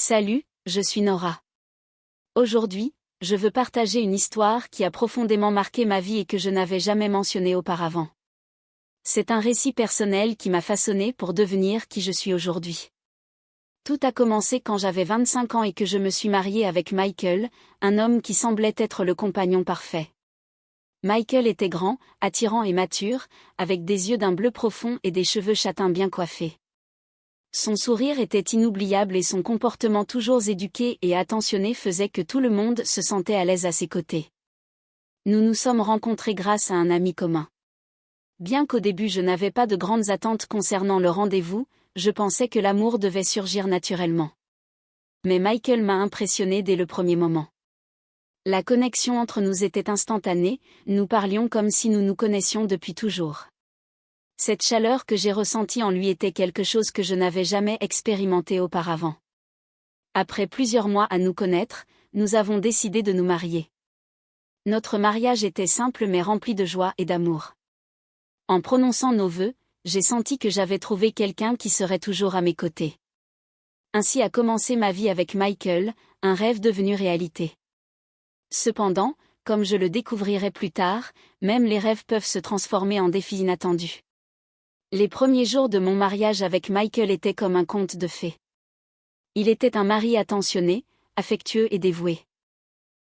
Salut, je suis Nora. Aujourd'hui, je veux partager une histoire qui a profondément marqué ma vie et que je n'avais jamais mentionnée auparavant. C'est un récit personnel qui m'a façonné pour devenir qui je suis aujourd'hui. Tout a commencé quand j'avais 25 ans et que je me suis mariée avec Michael, un homme qui semblait être le compagnon parfait. Michael était grand, attirant et mature, avec des yeux d'un bleu profond et des cheveux châtains bien coiffés. Son sourire était inoubliable et son comportement toujours éduqué et attentionné faisait que tout le monde se sentait à l'aise à ses côtés. Nous nous sommes rencontrés grâce à un ami commun. Bien qu'au début je n'avais pas de grandes attentes concernant le rendez-vous, je pensais que l'amour devait surgir naturellement. Mais Michael m'a impressionné dès le premier moment. La connexion entre nous était instantanée, nous parlions comme si nous nous connaissions depuis toujours. Cette chaleur que j'ai ressentie en lui était quelque chose que je n'avais jamais expérimenté auparavant. Après plusieurs mois à nous connaître, nous avons décidé de nous marier. Notre mariage était simple mais rempli de joie et d'amour. En prononçant nos vœux, j'ai senti que j'avais trouvé quelqu'un qui serait toujours à mes côtés. Ainsi a commencé ma vie avec Michael, un rêve devenu réalité. Cependant, comme je le découvrirai plus tard, même les rêves peuvent se transformer en défis inattendus. Les premiers jours de mon mariage avec Michael étaient comme un conte de fées. Il était un mari attentionné, affectueux et dévoué.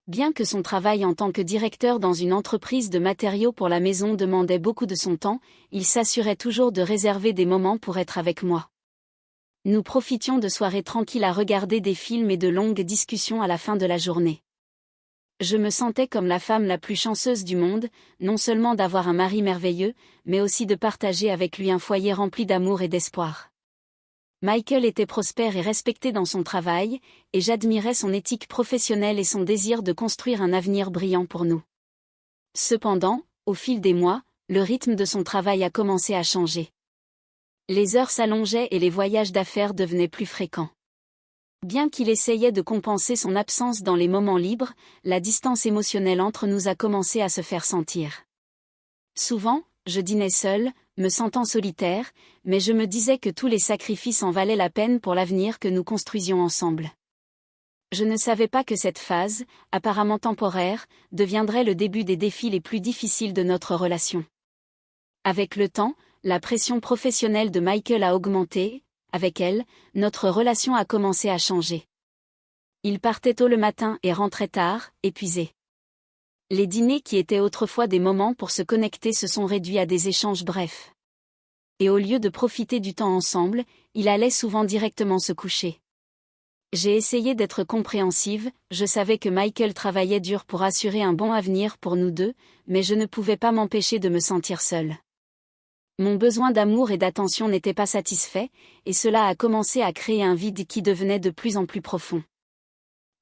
Bien que son travail en tant que directeur dans une entreprise de matériaux pour la maison demandait beaucoup de son temps, il s'assurait toujours de réserver des moments pour être avec moi. Nous profitions de soirées tranquilles à regarder des films et de longues discussions à la fin de la journée. Je me sentais comme la femme la plus chanceuse du monde, non seulement d'avoir un mari merveilleux, mais aussi de partager avec lui un foyer rempli d'amour et d'espoir. Michael était prospère et respecté dans son travail, et j'admirais son éthique professionnelle et son désir de construire un avenir brillant pour nous. Cependant, au fil des mois, le rythme de son travail a commencé à changer. Les heures s'allongeaient et les voyages d'affaires devenaient plus fréquents. Bien qu'il essayait de compenser son absence dans les moments libres, la distance émotionnelle entre nous a commencé à se faire sentir. Souvent, je dînais seule, me sentant solitaire, mais je me disais que tous les sacrifices en valaient la peine pour l'avenir que nous construisions ensemble. Je ne savais pas que cette phase, apparemment temporaire, deviendrait le début des défis les plus difficiles de notre relation. Avec le temps, la pression professionnelle de Michael a augmenté. Avec elle, notre relation a commencé à changer. Il partait tôt le matin et rentrait tard, épuisé. Les dîners qui étaient autrefois des moments pour se connecter se sont réduits à des échanges brefs. Et au lieu de profiter du temps ensemble, il allait souvent directement se coucher. J'ai essayé d'être compréhensive, je savais que Michael travaillait dur pour assurer un bon avenir pour nous deux, mais je ne pouvais pas m'empêcher de me sentir seule. Mon besoin d'amour et d'attention n'était pas satisfait, et cela a commencé à créer un vide qui devenait de plus en plus profond.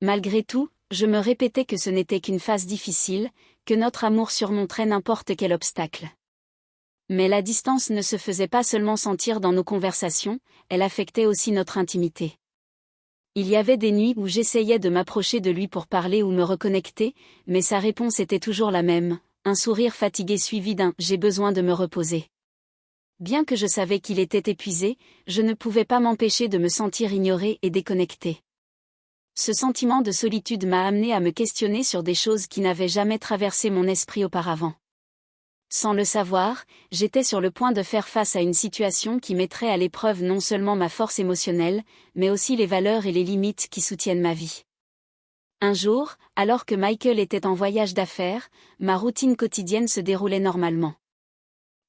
Malgré tout, je me répétais que ce n'était qu'une phase difficile, que notre amour surmonterait n'importe quel obstacle. Mais la distance ne se faisait pas seulement sentir dans nos conversations, elle affectait aussi notre intimité. Il y avait des nuits où j'essayais de m'approcher de lui pour parler ou me reconnecter, mais sa réponse était toujours la même, un sourire fatigué suivi d'un « j'ai besoin de me reposer ». Bien que je savais qu'il était épuisé, je ne pouvais pas m'empêcher de me sentir ignorée et déconnectée. Ce sentiment de solitude m'a amené à me questionner sur des choses qui n'avaient jamais traversé mon esprit auparavant. Sans le savoir, j'étais sur le point de faire face à une situation qui mettrait à l'épreuve non seulement ma force émotionnelle, mais aussi les valeurs et les limites qui soutiennent ma vie. Un jour, alors que Michael était en voyage d'affaires, ma routine quotidienne se déroulait normalement.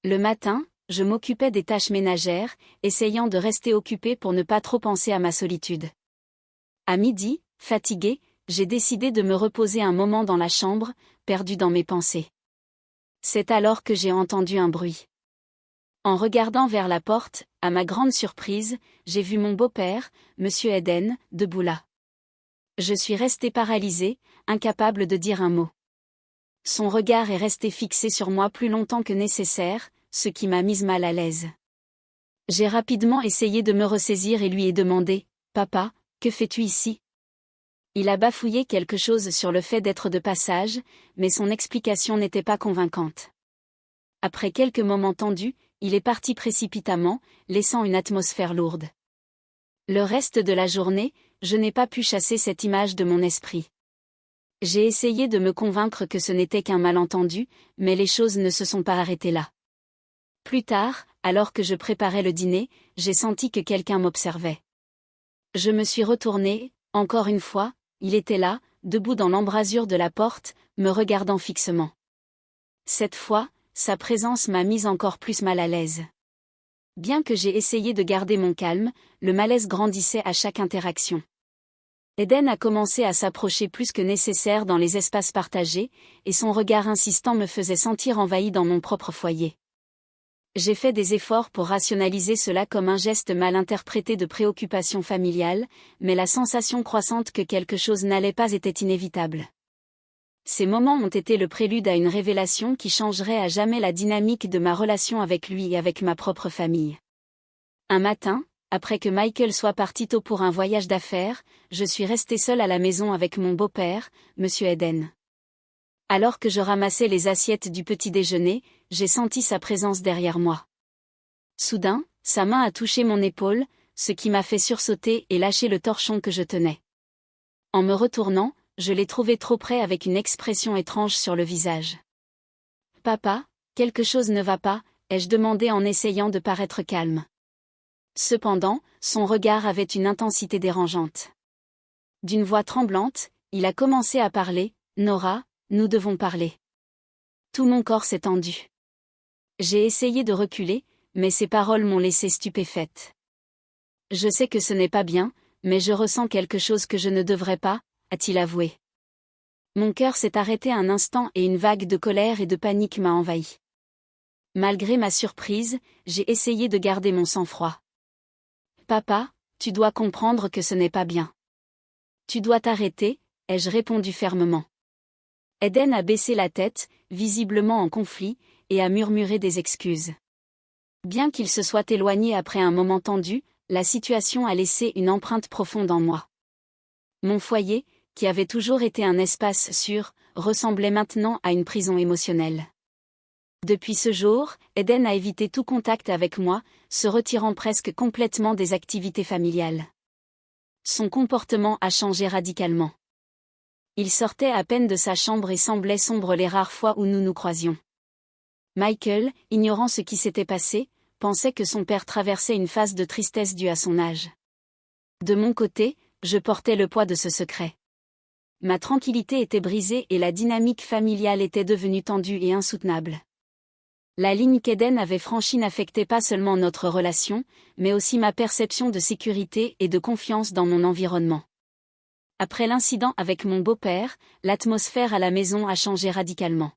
Le matin, je m'occupais des tâches ménagères, essayant de rester occupée pour ne pas trop penser à ma solitude. À midi, fatiguée, j'ai décidé de me reposer un moment dans la chambre, perdue dans mes pensées. C'est alors que j'ai entendu un bruit. En regardant vers la porte, à ma grande surprise, j'ai vu mon beau-père, Monsieur Eden, debout là. Je suis restée paralysée, incapable de dire un mot. Son regard est resté fixé sur moi plus longtemps que nécessaire, ce qui m'a mise mal à l'aise. J'ai rapidement essayé de me ressaisir et lui ai demandé « Papa, que fais-tu ici ?» Il a bafouillé quelque chose sur le fait d'être de passage, mais son explication n'était pas convaincante. Après quelques moments tendus, il est parti précipitamment, laissant une atmosphère lourde. Le reste de la journée, je n'ai pas pu chasser cette image de mon esprit. J'ai essayé de me convaincre que ce n'était qu'un malentendu, mais les choses ne se sont pas arrêtées là. Plus tard, alors que je préparais le dîner, j'ai senti que quelqu'un m'observait. Je me suis retournée, encore une fois, il était là, debout dans l'embrasure de la porte, me regardant fixement. Cette fois, sa présence m'a mise encore plus mal à l'aise. Bien que j'ai essayé de garder mon calme, le malaise grandissait à chaque interaction. Eden a commencé à s'approcher plus que nécessaire dans les espaces partagés, et son regard insistant me faisait sentir envahi dans mon propre foyer. J'ai fait des efforts pour rationaliser cela comme un geste mal interprété de préoccupation familiale, mais la sensation croissante que quelque chose n'allait pas était inévitable. Ces moments ont été le prélude à une révélation qui changerait à jamais la dynamique de ma relation avec lui et avec ma propre famille. Un matin, après que Michael soit parti tôt pour un voyage d'affaires, je suis restée seule à la maison avec mon beau-père, Monsieur Eden. Alors que je ramassais les assiettes du petit déjeuner, j'ai senti sa présence derrière moi. Soudain, sa main a touché mon épaule, ce qui m'a fait sursauter et lâcher le torchon que je tenais. En me retournant, je l'ai trouvé trop près avec une expression étrange sur le visage. « Papa, quelque chose ne va pas ?» ai-je demandé en essayant de paraître calme. Cependant, son regard avait une intensité dérangeante. D'une voix tremblante, il a commencé à parler. « Nora, nous devons parler. » Tout mon corps s'est tendu. J'ai essayé de reculer, mais ses paroles m'ont laissée stupéfaite. « Je sais que ce n'est pas bien, mais je ressens quelque chose que je ne devrais pas, » a-t-il avoué. Mon cœur s'est arrêté un instant et une vague de colère et de panique m'a envahi. Malgré ma surprise, j'ai essayé de garder mon sang-froid. « Papa, tu dois comprendre que ce n'est pas bien. Tu dois t'arrêter, » ai-je répondu fermement. Eden a baissé la tête, visiblement en conflit, et a murmuré des excuses. Bien qu'il se soit éloigné après un moment tendu, la situation a laissé une empreinte profonde en moi. Mon foyer, qui avait toujours été un espace sûr, ressemblait maintenant à une prison émotionnelle. Depuis ce jour, Eden a évité tout contact avec moi, se retirant presque complètement des activités familiales. Son comportement a changé radicalement. Il sortait à peine de sa chambre et semblait sombre les rares fois où nous nous croisions. Michael, ignorant ce qui s'était passé, pensait que son père traversait une phase de tristesse due à son âge. De mon côté, je portais le poids de ce secret. Ma tranquillité était brisée et la dynamique familiale était devenue tendue et insoutenable. La ligne qu'Eden avait franchie n'affectait pas seulement notre relation, mais aussi ma perception de sécurité et de confiance dans mon environnement. Après l'incident avec mon beau-père, l'atmosphère à la maison a changé radicalement.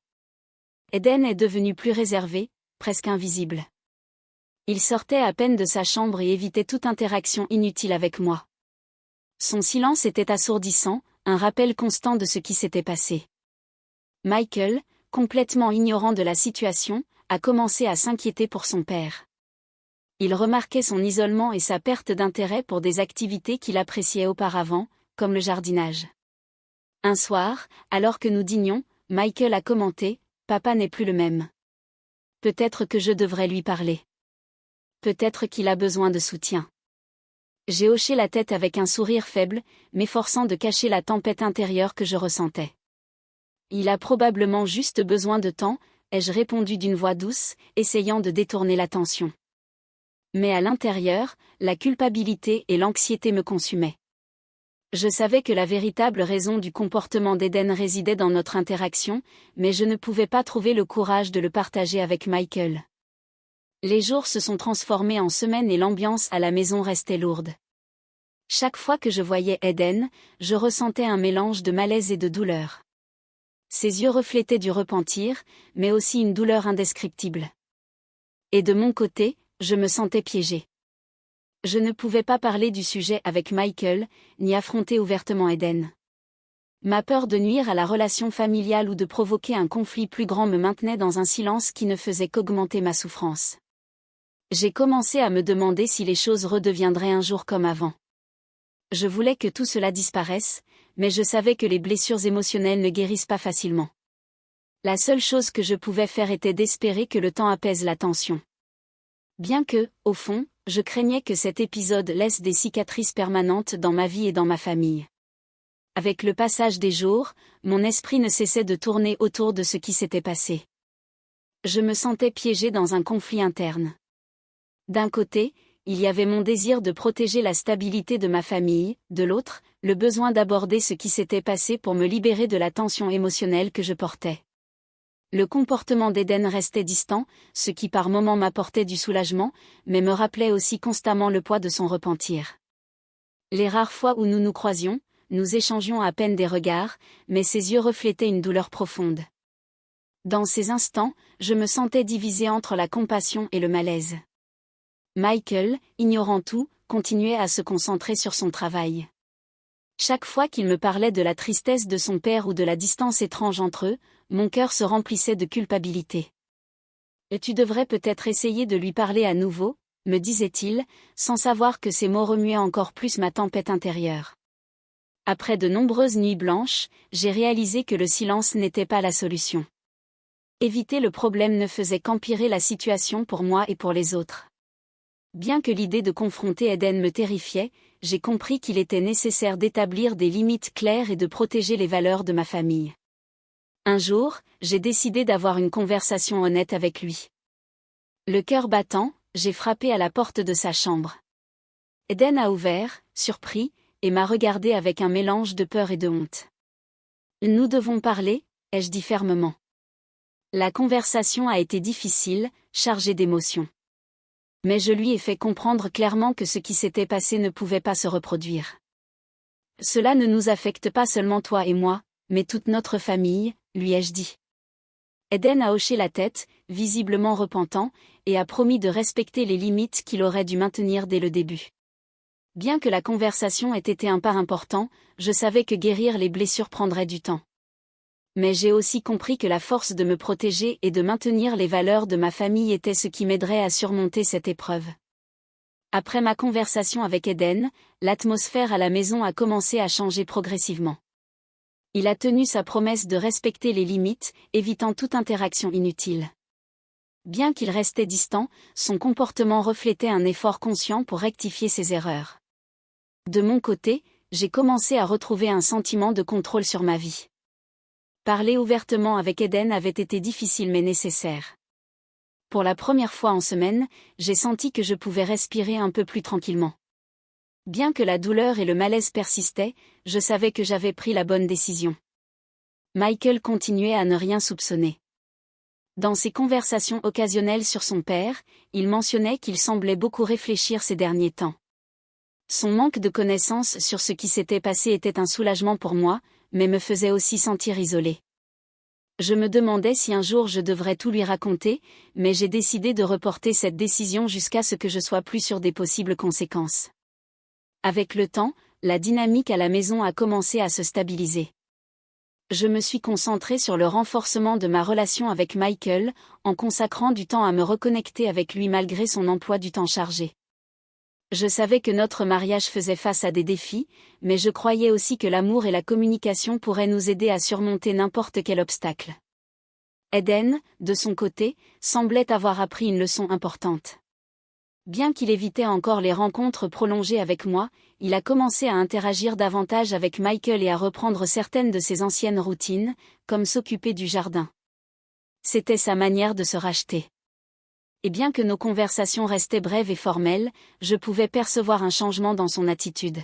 Eden est devenu plus réservé, presque invisible. Il sortait à peine de sa chambre et évitait toute interaction inutile avec moi. Son silence était assourdissant, un rappel constant de ce qui s'était passé. Michael, complètement ignorant de la situation, a commencé à s'inquiéter pour son père. Il remarquait son isolement et sa perte d'intérêt pour des activités qu'il appréciait auparavant, comme le jardinage. Un soir, alors que nous dînions, Michael a commenté « Papa n'est plus le même. Peut-être que je devrais lui parler. Peut-être qu'il a besoin de soutien. » J'ai hoché la tête avec un sourire faible, m'efforçant de cacher la tempête intérieure que je ressentais. « Il a probablement juste besoin de temps », ai-je répondu d'une voix douce, essayant de détourner l'attention. Mais à l'intérieur, la culpabilité et l'anxiété me consumaient. Je savais que la véritable raison du comportement d'Eden résidait dans notre interaction, mais je ne pouvais pas trouver le courage de le partager avec Michael. Les jours se sont transformés en semaines et l'ambiance à la maison restait lourde. Chaque fois que je voyais Eden, je ressentais un mélange de malaise et de douleur. Ses yeux reflétaient du repentir, mais aussi une douleur indescriptible. Et de mon côté, je me sentais piégée. Je ne pouvais pas parler du sujet avec Michael, ni affronter ouvertement Eden. Ma peur de nuire à la relation familiale ou de provoquer un conflit plus grand me maintenait dans un silence qui ne faisait qu'augmenter ma souffrance. J'ai commencé à me demander si les choses redeviendraient un jour comme avant. Je voulais que tout cela disparaisse, mais je savais que les blessures émotionnelles ne guérissent pas facilement. La seule chose que je pouvais faire était d'espérer que le temps apaise la tension. Bien que, au fond, Je craignais que cet épisode laisse des cicatrices permanentes dans ma vie et dans ma famille. Avec le passage des jours, mon esprit ne cessait de tourner autour de ce qui s'était passé. Je me sentais piégée dans un conflit interne. D'un côté, il y avait mon désir de protéger la stabilité de ma famille, de l'autre, le besoin d'aborder ce qui s'était passé pour me libérer de la tension émotionnelle que je portais. Le comportement d'Eden restait distant, ce qui par moments m'apportait du soulagement, mais me rappelait aussi constamment le poids de son repentir. Les rares fois où nous nous croisions, nous échangions à peine des regards, mais ses yeux reflétaient une douleur profonde. Dans ces instants, je me sentais divisée entre la compassion et le malaise. Michael, ignorant tout, continuait à se concentrer sur son travail. Chaque fois qu'il me parlait de la tristesse de son père ou de la distance étrange entre eux, mon cœur se remplissait de culpabilité. « Et tu devrais peut-être essayer de lui parler à nouveau », me disait-il, sans savoir que ces mots remuaient encore plus ma tempête intérieure. Après de nombreuses nuits blanches, j'ai réalisé que le silence n'était pas la solution. Éviter le problème ne faisait qu'empirer la situation pour moi et pour les autres. Bien que l'idée de confronter Eden me terrifiait, j'ai compris qu'il était nécessaire d'établir des limites claires et de protéger les valeurs de ma famille. Un jour, j'ai décidé d'avoir une conversation honnête avec lui. Le cœur battant, j'ai frappé à la porte de sa chambre. Eden a ouvert, surpris, et m'a regardé avec un mélange de peur et de honte. « Nous devons parler », ai-je dit fermement. La conversation a été difficile, chargée d'émotions. Mais je lui ai fait comprendre clairement que ce qui s'était passé ne pouvait pas se reproduire. Cela ne nous affecte pas seulement toi et moi, mais toute notre famille, lui ai-je dit. Eden a hoché la tête, visiblement repentant, et a promis de respecter les limites qu'il aurait dû maintenir dès le début. Bien que la conversation ait été un pas important, je savais que guérir les blessures prendrait du temps. Mais j'ai aussi compris que la force de me protéger et de maintenir les valeurs de ma famille était ce qui m'aiderait à surmonter cette épreuve. Après ma conversation avec Eden, l'atmosphère à la maison a commencé à changer progressivement. Il a tenu sa promesse de respecter les limites, évitant toute interaction inutile. Bien qu'il restait distant, son comportement reflétait un effort conscient pour rectifier ses erreurs. De mon côté, j'ai commencé à retrouver un sentiment de contrôle sur ma vie. Parler ouvertement avec Eden avait été difficile mais nécessaire. Pour la première fois en semaine, j'ai senti que je pouvais respirer un peu plus tranquillement. Bien que la douleur et le malaise persistaient, je savais que j'avais pris la bonne décision. Michael continuait à ne rien soupçonner. Dans ses conversations occasionnelles sur son père, il mentionnait qu'il semblait beaucoup réfléchir ces derniers temps. Son manque de connaissances sur ce qui s'était passé était un soulagement pour moi, mais me faisait aussi sentir isolée. Je me demandais si un jour je devrais tout lui raconter, mais j'ai décidé de reporter cette décision jusqu'à ce que je sois plus sûre des possibles conséquences. Avec le temps, la dynamique à la maison a commencé à se stabiliser. Je me suis concentrée sur le renforcement de ma relation avec Michael, en consacrant du temps à me reconnecter avec lui malgré son emploi du temps chargé. Je savais que notre mariage faisait face à des défis, mais je croyais aussi que l'amour et la communication pourraient nous aider à surmonter n'importe quel obstacle. Eden, de son côté, semblait avoir appris une leçon importante. Bien qu'il évitait encore les rencontres prolongées avec moi, il a commencé à interagir davantage avec Michael et à reprendre certaines de ses anciennes routines, comme s'occuper du jardin. C'était sa manière de se racheter. Et bien que nos conversations restaient brèves et formelles, je pouvais percevoir un changement dans son attitude.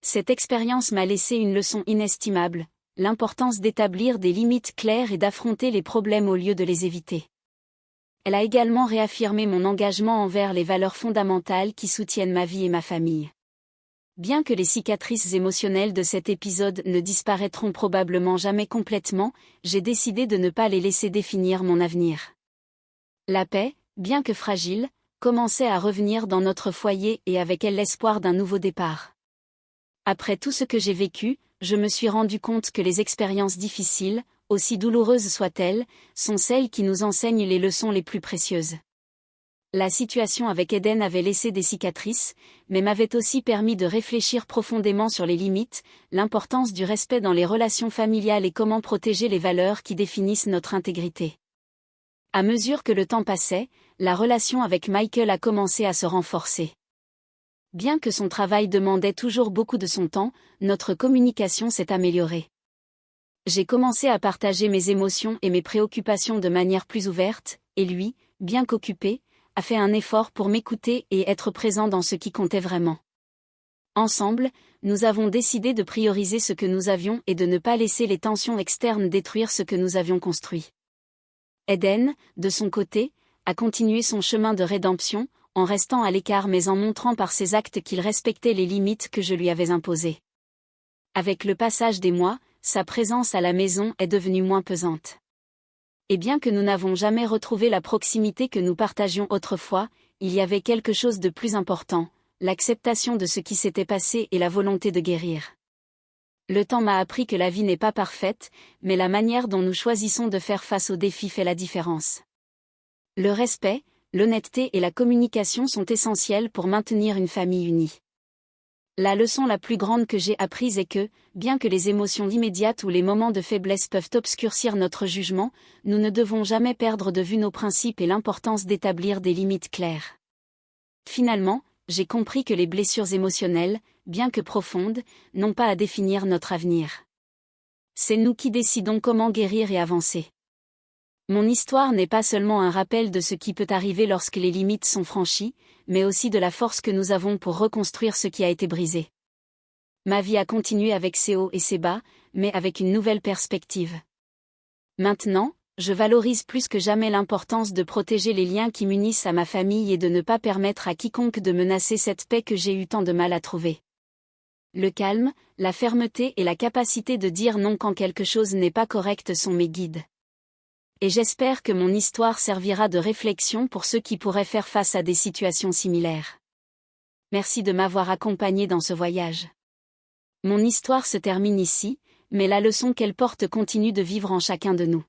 Cette expérience m'a laissé une leçon inestimable, l'importance d'établir des limites claires et d'affronter les problèmes au lieu de les éviter. Elle a également réaffirmé mon engagement envers les valeurs fondamentales qui soutiennent ma vie et ma famille. Bien que les cicatrices émotionnelles de cet épisode ne disparaîtront probablement jamais complètement, j'ai décidé de ne pas les laisser définir mon avenir. La paix, bien que fragile, commençait à revenir dans notre foyer et avec elle l'espoir d'un nouveau départ. Après tout ce que j'ai vécu, je me suis rendu compte que les expériences difficiles, aussi douloureuses soient-elles, sont celles qui nous enseignent les leçons les plus précieuses. La situation avec Eden avait laissé des cicatrices, mais m'avait aussi permis de réfléchir profondément sur les limites, l'importance du respect dans les relations familiales et comment protéger les valeurs qui définissent notre intégrité. À mesure que le temps passait, la relation avec Michael a commencé à se renforcer. Bien que son travail demandait toujours beaucoup de son temps, notre communication s'est améliorée. J'ai commencé à partager mes émotions et mes préoccupations de manière plus ouverte, et lui, bien qu'occupé, a fait un effort pour m'écouter et être présent dans ce qui comptait vraiment. Ensemble, nous avons décidé de prioriser ce que nous avions et de ne pas laisser les tensions externes détruire ce que nous avions construit. Eden, de son côté, a continué son chemin de rédemption, en restant à l'écart mais en montrant par ses actes qu'il respectait les limites que je lui avais imposées. Avec le passage des mois, sa présence à la maison est devenue moins pesante. Et bien que nous n'avons jamais retrouvé la proximité que nous partagions autrefois, il y avait quelque chose de plus important, l'acceptation de ce qui s'était passé et la volonté de guérir. Le temps m'a appris que la vie n'est pas parfaite, mais la manière dont nous choisissons de faire face aux défis fait la différence. Le respect, l'honnêteté et la communication sont essentiels pour maintenir une famille unie. La leçon la plus grande que j'ai apprise est que, bien que les émotions immédiates ou les moments de faiblesse peuvent obscurcir notre jugement, nous ne devons jamais perdre de vue nos principes et l'importance d'établir des limites claires. Finalement, j'ai compris que les blessures émotionnelles, bien que profondes, n'ont pas à définir notre avenir. C'est nous qui décidons comment guérir et avancer. Mon histoire n'est pas seulement un rappel de ce qui peut arriver lorsque les limites sont franchies, mais aussi de la force que nous avons pour reconstruire ce qui a été brisé. Ma vie a continué avec ses hauts et ses bas, mais avec une nouvelle perspective. Maintenant, je valorise plus que jamais l'importance de protéger les liens qui m'unissent à ma famille et de ne pas permettre à quiconque de menacer cette paix que j'ai eu tant de mal à trouver. Le calme, la fermeté et la capacité de dire non quand quelque chose n'est pas correct sont mes guides. Et j'espère que mon histoire servira de réflexion pour ceux qui pourraient faire face à des situations similaires. Merci de m'avoir accompagné dans ce voyage. Mon histoire se termine ici, mais la leçon qu'elle porte continue de vivre en chacun de nous.